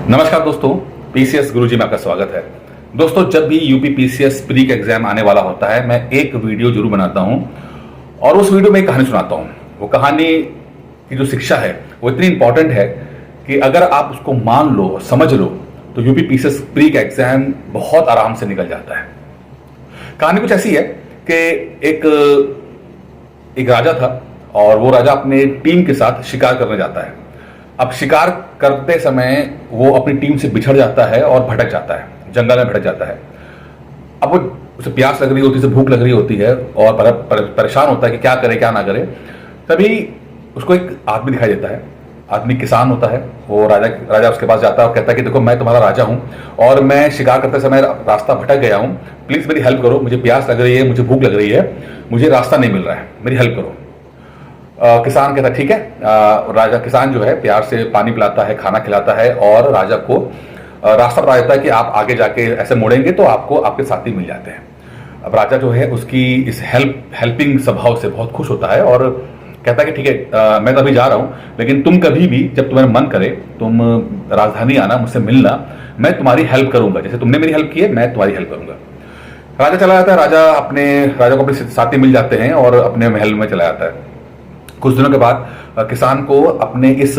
नमस्कार दोस्तों, पीसीएस गुरुजी में आपका स्वागत है। दोस्तों, जब भी यूपी पीसीएस प्री का एग्जाम आने वाला होता है, मैं एक वीडियो जरूर बनाता हूं और उस वीडियो में एक कहानी सुनाता हूं। वो कहानी की जो शिक्षा है वो इतनी इंपॉर्टेंट है कि अगर आप उसको मान लो, समझ लो, तो यूपी पीसीएस प्री का एग्जाम बहुत आराम से निकल जाता है। कहानी कुछ ऐसी है कि एक राजा था और वो राजा अपने टीम के साथ शिकार करने जाता है। अब शिकार करते समय वो अपनी टीम से बिछड़ जाता है और भटक जाता है, जंगल में भटक जाता है। अब वो उसे प्यास लग रही होती है, उसे भूख लग रही होती है और परेशान होता है कि क्या करे क्या ना करे। तभी उसको एक आदमी दिखाई देता है। आदमी किसान होता है। वो राजा उसके पास जाता है और कहता है कि देखो, मैं तुम्हारा राजा हूं और मैं शिकार करते समय रास्ता भटक गया हूं, प्लीज मेरी हेल्प करो, मुझे प्यास लग रही है, मुझे भूख लग रही है, मुझे रास्ता नहीं मिल रहा है, मेरी हेल्प करो। किसान कहता है ठीक है। राजा किसान जो है प्यार से पानी पिलाता है, खाना खिलाता है और राजा को रास्ता बता देता है कि आप आगे जाके ऐसे मुड़ेंगे तो आपको आपके साथी मिल जाते हैं। अब राजा जो है उसकी इस हेल्पिंग स्वभाव से बहुत खुश होता है और कहता है कि ठीक है, मैं तो अभी जा रहा हूं, लेकिन तुम कभी भी जब तुम्हारा मन करे तुम राजधानी आना, मुझसे मिलना, मैं तुम्हारी हेल्प करूंगा। जैसे तुमने मेरी हेल्प की है, मैं तुम्हारी हेल्प करूंगा। राजा चला जाता है। राजा को अपने साथी मिल जाते हैं और अपने महल में चला जाता है। कुछ दिनों के बाद किसान को अपने इस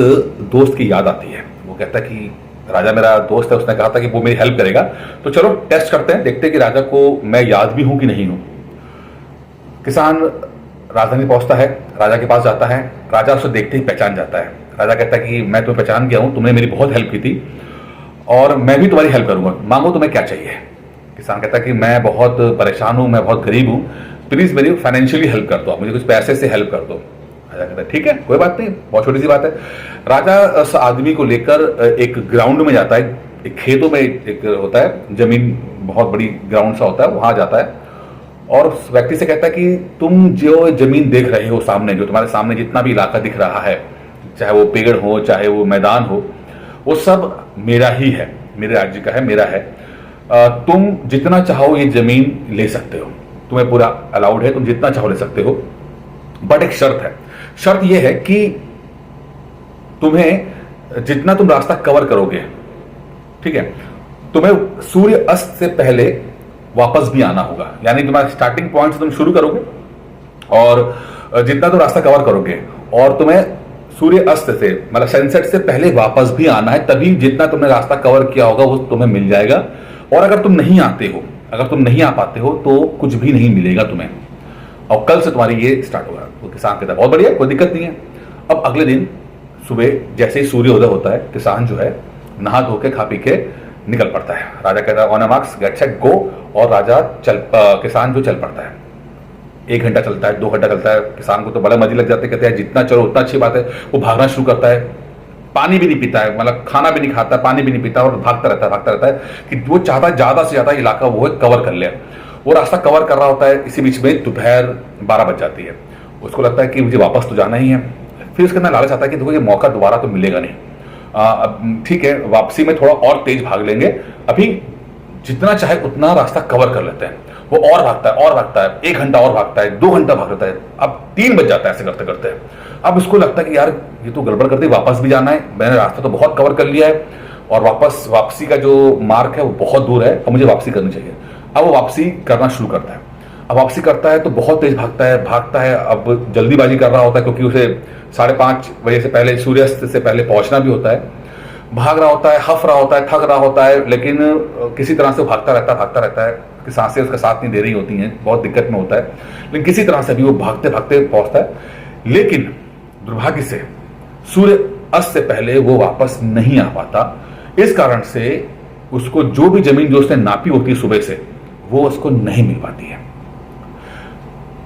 दोस्त की याद आती है। वो कहता है कि राजा मेरा दोस्त है, उसने कहा था कि वो मेरी हेल्प करेगा, तो चलो टेस्ट करते हैं, देखते हैं कि राजा को मैं याद भी हूं कि नहीं हूं। किसान राजधानी पहुंचता है, राजा के पास जाता है। राजा उसे देखते ही पहचान जाता है। राजा कहता है कि मैं तुम्हें पहचान गया हूं, तुमने मेरी बहुत हेल्प की थी और मैं भी तुम्हारी हेल्प करूंगा, मांगो तुम्हें क्या चाहिए। किसान कहता है कि मैं बहुत परेशान हूं, मैं बहुत गरीब हूं, प्लीज मेरी फाइनेंशियली हेल्प कर दो, आप मुझे कुछ पैसे से हेल्प कर दो। राजा कहता है ठीक है, कोई बात नहीं, बहुत छोटी सी बात है। राजा उस आदमी को लेकर एक ग्राउंड में जाता है। एक खेतों में एक होता है जमीन, बहुत बड़ी ग्राउंड सा होता है, वहां जाता है और उस व्यक्ति से कहता है कि तुम जो जमीन देख रहे हो सामने, जो तुम्हारे सामने जितना भी इलाका दिख रहा है, चाहे वो पेड़ हो चाहे वो मैदान हो, वो सब मेरा ही है, मेरे राज्य का है, मेरा है। तुम जितना चाहो ये जमीन ले सकते हो, तुम्हें पूरा अलाउड है, तुम जितना चाहो ले सकते हो, बट एक शर्त है। शर्त यह है कि तुम्हें जितना तुम रास्ता कवर करोगे, ठीक है, तुम्हें सूर्य अस्त से पहले वापस भी आना होगा। यानी तुम्हारे स्टार्टिंग पॉइंट से तुम शुरू करोगे और जितना तुम रास्ता कवर करोगे और तुम्हें सूर्य अस्त से, मतलब सनसेट से पहले वापस भी आना है, तभी जितना तुमने रास्ता कवर किया होगा वो तुम्हें मिल जाएगा। और अगर तुम नहीं आते हो, अगर तुम नहीं आ पाते हो तो कुछ भी नहीं मिलेगा तुम्हें, और कल से तुम्हारी ये स्टार्ट होगा। तो किसान कहता है बहुत बढ़िया, कोई दिक्कत नहीं है। अब अगले दिन सुबह जैसे ही सूर्योदय होता है, किसान जो है नहा धो के खा पी के निकल पड़ता है। राजा कहता है on a marks get set go, और किसान जो चल पड़ता है। 1 घंटा चलता है, 2 घंटा चलता है, किसान को तो बड़ा मजे लग जाते, कहते हैं जितना चलो उतना अच्छी बात है। वो भागना शुरू करता है, पानी भी नहीं पीता है, मतलब खाना भी नहीं खाता, पानी भी नहीं पीता और भागता रहता है कि वो चाहता है ज्यादा से ज्यादा इलाका वो कवर कर ले। वो रास्ता कवर कर रहा होता है, इसी बीच में दोपहर 12 बज जाती है। उसको लगता है कि मुझे वापस तो जाना ही है। फिर उसके अंदर लालच आता है कि देखो ये मौका दोबारा तो मिलेगा नहीं, ठीक है, वापसी में थोड़ा और तेज भाग लेंगे, अभी जितना चाहे उतना रास्ता कवर कर लेते हैं। वो और भागता है, 1 घंटा और भागता है, 2 घंटा भागता है, अब 3 बज जाता है ऐसे करते करते। अब उसको लगता है कि यार ये तो गड़बड़ कर दी, वापस भी जाना है, मैंने रास्ता तो बहुत कवर कर लिया है और वापसी का जो मार्ग है वो बहुत दूर है और मुझे वापसी करनी चाहिए। अब वो वापसी करना शुरू करता है। अब वापसी करता है तो बहुत तेज भागता है। अब जल्दीबाजी कर रहा होता है क्योंकि उसे 5:30 बजे से पहले, सूर्यास्त से पहले पहुंचना भी होता है। भाग रहा होता है, हफ रहा होता है, थक रहा होता है, लेकिन किसी तरह से भागता रहता है कि सांसें उसका साथ नहीं दे रही होती हैं, बहुत दिक्कत में होता है, लेकिन किसी तरह से भी वो भागते पहुंचता है। लेकिन दुर्भाग्य से सूर्य अस्त से पहले वो वापस नहीं आ पाता। इस कारण से उसको जो भी जमीन जो उसने नापी होती है सुबह से, वो उसको नहीं मिल पाती है।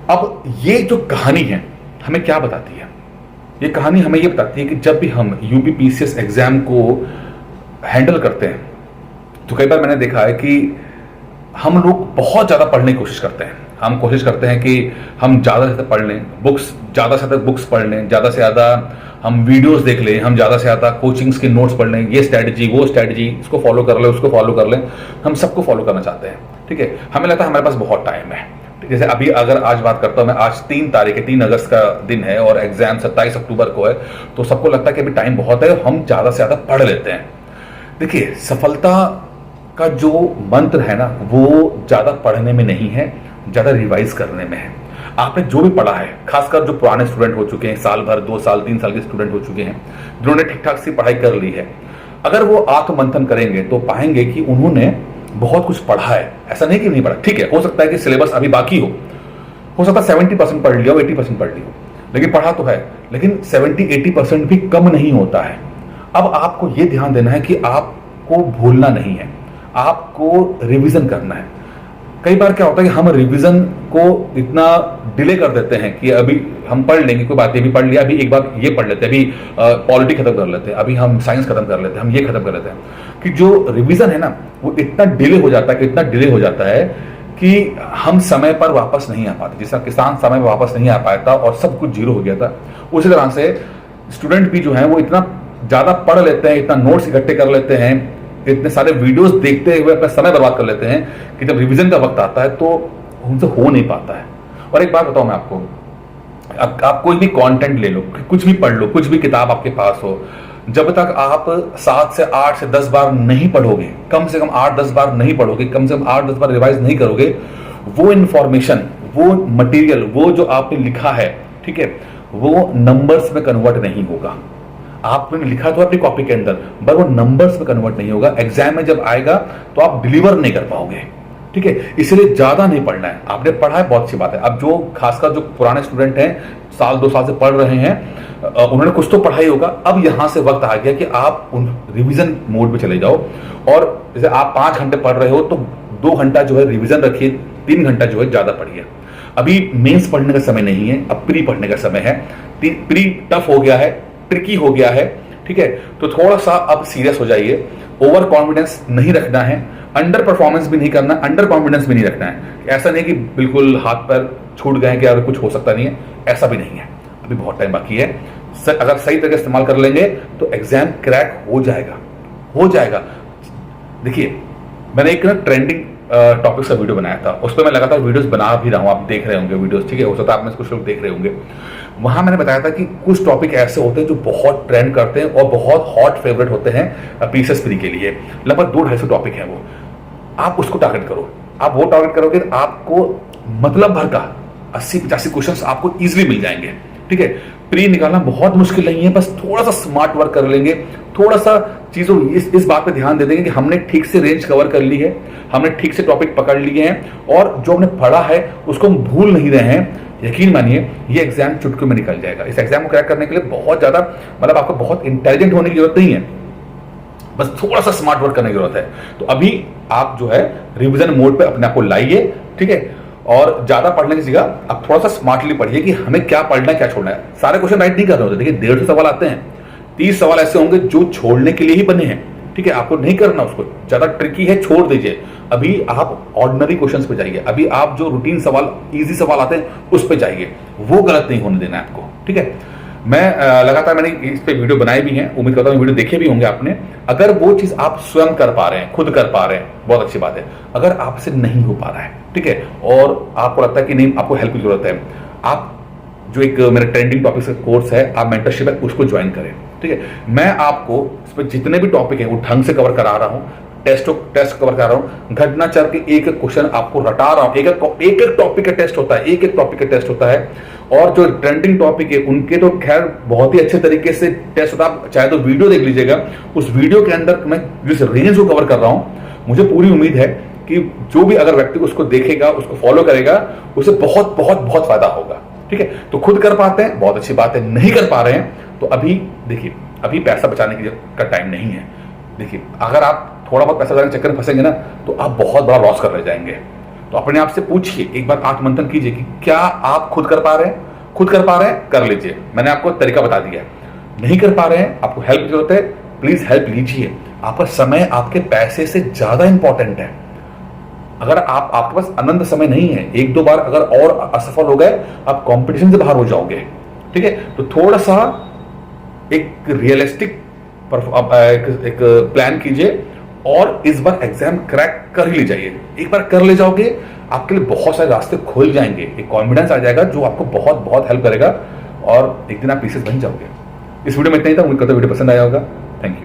अब ये जो कहानी है हमें क्या बताती है? ये कहानी हमें ये बताती है कि जब भी हम यूपी पीसीएस एग्जाम को हैंडल करते हैं तो कई बार मैंने देखा है कि हम लोग बहुत ज्यादा पढ़ने की कोशिश करते हैं। हम कोशिश करते हैं कि हम ज्यादा से ज्यादा पढ़ लें, ज्यादा से ज्यादा बुक्स पढ़ लें, ज्यादा से ज्यादा हम वीडियोस देख लें, हम ज्यादा से ज्यादा कोचिंग्स के नोट्स पढ़ लें, ये स्ट्रैटेजी वो स्ट्रैटेजी, इसको फॉलो कर लें, उसको फॉलो कर लें। हम सबको फॉलो करना चाहते हैं, ठीक है। हमें लगता है हमारे पास बहुत टाइम है। जैसे अभी अगर आज बात करता हूं मैं, आज 3 तारीख है, 3 अगस्त का दिन है और एग्जाम 27 अक्टूबर को है, तो सबको लगता है कि अभी टाइम बहुत है, हम ज्यादा से ज्यादा पढ़ लेते हैं। देखिए, सफलता का जो मंत्र है ना, वो ज्यादा पढ़ने में नहीं है, ज्यादा रिवाइज करने में है। आपने जो भी पढ़ा है, खासकर जो पुराने स्टूडेंट हो चुके हैं, साल भर 2 साल 3 साल के स्टूडेंट हो चुके हैं, जिन्होंने ठीक ठाक सी पढ़ाई कर ली है, अगर वो आत्ममंथन करेंगे तो पाएंगे कि उन्होंने बहुत कुछ पढ़ा है। ऐसा नहीं कि नहीं पढ़ा, ठीक है, हो सकता है कि सिलेबस अभी बाकी हो सकता है 70% पढ़ लिया हो, 80% पढ़ लिया हो, लेकिन पढ़ा तो है। लेकिन 70-80% भी कम नहीं होता है। अब आपको यह ध्यान देना है कि आपको भूलना नहीं है, आपको रिवीजन करना है। कई बार क्या होता है कि हम रिवीजन को इतना डिले कर देते हैं कि अभी हम पढ़ लेंगे, कोई बात नहीं, अभी पढ़ लिया, अभी एक बार ये पढ़ लेते हैं, अभी पॉलिटी खत्म कर लेते हैं, अभी हम साइंस खत्म कर लेते हैं, हम ये खत्म कर लेते हैं, कि जो रिवीजन है ना वो इतना डिले हो जाता है, इतना डिले हो जाता है कि हम समय पर वापस नहीं आ पाते। जैसा किसान समय पर वापस नहीं आ पाया था और सब कुछ जीरो हो गया था, उसी तरह से स्टूडेंट भी जो है वो इतना ज्यादा पढ़ लेते हैं, इतना नोट्स इकट्ठे कर लेते हैं, इतने सारे वीडियोस देखते हुए अपना समय बर्बाद कर लेते हैं कि जब रिवीजन का वक्त आता है तो उनसे हो नहीं पाता है। और एक बात बताऊं मैं आपको, आप कोई भी कंटेंट ले लो, कुछ भी पढ़ लो, कुछ भी किताब आपके पास हो, जब तक आप 7 से 8 से 10 बार नहीं पढ़ोगे, कम से कम 8-10 बार नहीं पढ़ोगे, कम से कम 8-10 बार रिवाइज नहीं करोगे, वो इंफॉर्मेशन, वो मटेरियल, वो जो आपने लिखा है, ठीक है, वो नंबर्स में कन्वर्ट नहीं होगा। आपने लिखा तो अपनी कॉपी के अंदर, पर वो नंबर्स में कन्वर्ट नहीं होगा। एग्जाम में जब आएगा तो आप डिलीवर नहीं कर पाओगे, ठीक है। इसलिए ज्यादा नहीं पढ़ना है। आपने पढ़ा है, बहुत अच्छी बात है। अब जो खासकर जो पुराने स्टूडेंट हैं, साल 2 साल से पढ़ रहे हैं, उन्होंने कुछ तो पढ़ा ही होगा। अब यहां से वक्त आ गया कि आप उन रिवीजन मोड में चले जाओ, और जैसे आप 5 घंटे पढ़ रहे हो तो 2 घंटा जो है रिवीजन रखिए, 3 घंटा जो है ज्यादा पढ़िए। अभी मेंस पढ़ने का समय नहीं है, अब प्री पढ़ने का समय है। प्री टफ हो गया है, ट्रिकी हो गया है, ठीक है, तो थोड़ा सा अब सीरियस हो जाइए। ओवर कॉन्फिडेंस नहीं रखना है, अंडर परफॉर्मेंस भी नहीं करना, अंडर कॉन्फिडेंस भी नहीं रखना है। ऐसा नहीं कि बिल्कुल हाथ पैर छूट गए कि यार कुछ हो सकता नहीं है, ऐसा भी नहीं है। अभी बहुत टाइम बाकी है। अगर सही तरह इस्तेमाल कर लेंगे तो एग्जाम क्रैक हो जाएगा, हो जाएगा। देखिए, मैंने एक ना ट्रेंडिंग टॉपिक्स का वीडियो बनाया था, उस पर मैं लगातार वीडियोस बना भी रहा हूं, आप देख रहे होंगे वीडियोस, ठीक है, हो सकता है आप में कुछ लोग देख रहे होंगे। वहां मैंने बताया था कि कुछ टॉपिक ऐसे होते हैं जो बहुत ट्रेंड करते हैं और बहुत हॉट फेवरेट होते हैं पीसीएस प्री के लिए। लगभग 200-250 टॉपिक है वो, आप उसको टारगेट करो। आप वो टारगेट करोगे तो आपको मतलब भर का 80-85 क्वेश्चन आपको इजिली मिल जाएंगे, ठीक है। प्री निकालना बहुत मुश्किल नहीं है, बस थोड़ा सा स्मार्ट वर्क कर लेंगे, थोड़ा सा चीजों इस बात पे ध्यान दे देंगे कि हमने ठीक से रेंज कवर कर ली है, हमने ठीक से टॉपिक पकड़ लिए हैं, और जो हमने पढ़ा है उसको हम भूल नहीं रहे हैं। यकीन मानिए ये एग्जाम चुटकी में निकल जाएगा। इस एग्जाम को क्रैक करने के लिए बहुत ज्यादा, मतलब आपको बहुत इंटेलिजेंट होने की जरूरत नहीं है, बस थोड़ा सा स्मार्ट वर्क करने की जरूरत है। तो अभी आप जो है रिवीजन मोड पे अपने आप को लाइए, ठीक है, और ज्यादा पढ़ने की जगह आप थोड़ा सा स्मार्टली पढ़िए कि हमें क्या पढ़ना है, क्या छोड़ना है। सारे क्वेश्चन राइट नहीं कर रहे होते। देखिए, 150 सवाल आते हैं, 30 सवाल ऐसे होंगे जो छोड़ने के लिए ही बने हैं, ठीक है। आपको नहीं करना, उसको ज्यादा ट्रिकी है, छोड़ दीजिए। अभी आप ऑर्डिनरी क्वेश्चंस पे जाइए, अभी आप जो रूटीन सवाल, इजी सवाल आते हैं उस पे जाइए, वो गलत नहीं होने देना है आपको, ठीक है। मैं लगातार मैंने इस पे वीडियो बनाए भी हैं, उम्मीद करता हूँ वीडियो देखे भी होंगे आपने। अगर वो चीज आप स्वयं कर पा रहे हैं, खुद कर पा रहे हैं, बहुत अच्छी बात है। अगर आपसे नहीं हो पा रहा है, ठीक है, और आपको लगता है कि नहीं आपको हेल्प की जरूरत है, आप जो एक मेरा ट्रेंडिंग टॉपिक्स का कोर्स है, आप मेंटरशिप है, उसको ज्वाइन करें, ठीक है। मैं आपको इस पर जितने भी टॉपिक है वो ढंग से कवर करा रहा हूँ, टेस्ट कवर कर रहा हूं, घटनाचर के एक क्वेश्चन आपको रटा रहा हूं। एक टॉपिक का टेस्ट होता है, एक टॉपिक का टेस्ट होता है, और जो ट्रेंडिंग टॉपिक है उनके तो खैर बहुत ही अच्छे तरीके से टेस्ट होता है। आप चाहे तो वीडियो देख लीजिएगा, उस वीडियो के अंदर मैं जिस रेंज को कवर कर रहा हूं, मुझे पूरी उम्मीद है कि जो भी अगर व्यक्ति उसको देखेगा, उसको फॉलो करेगा, उसे बहुत बहुत बहुत फायदा होगा, ठीक है। तो खुद कर पाते हैं, बहुत अच्छी बात है। नहीं कर पा रहे हैं तो अभी देखिए, अभी पैसा बचाने का टाइम नहीं है। देखिए, अगर आप थोड़ा बहुत पैसा बचाने के चक्कर में फंसेंगे ना तो आप बहुत बड़ा लॉस कर रह जाएंगे। तो अपने आप से पूछिए, एक बार आत्ममंथन कीजिए कि क्या आप खुद कर पा रहे हैं। खुद कर पा रहे हैं, कर लीजिए, मैंने आपको तरीका बता दिया है। नहीं कर पा रहे हैं, आपको हेल्प की जरूरत है, प्लीज हेल्प लीजिए। आपका समय आपके पैसे से ज्यादा इंपॉर्टेंट है। अगर आपके पास अनंत समय नहीं है, 1-2 बार अगर और असफल हो गए, आप कंपटीशन से बाहर हो जाओगे, ठीक है। तो थोड़ा सा एक रियलिस्टिक एक प्लान कीजिए, और इस बार एग्जाम क्रैक कर ही ले जाइए। एक बार कर ले जाओगे, आपके लिए बहुत सारे रास्ते खुल जाएंगे, एक कॉन्फिडेंस आ जाएगा जो आपको बहुत बहुत हेल्प करेगा, और एक दिन आप पीसेस बन जाओगे। इस वीडियो में इतना ही था। उम्मीद करता हूं वीडियो पसंद आया होगा। Thank you.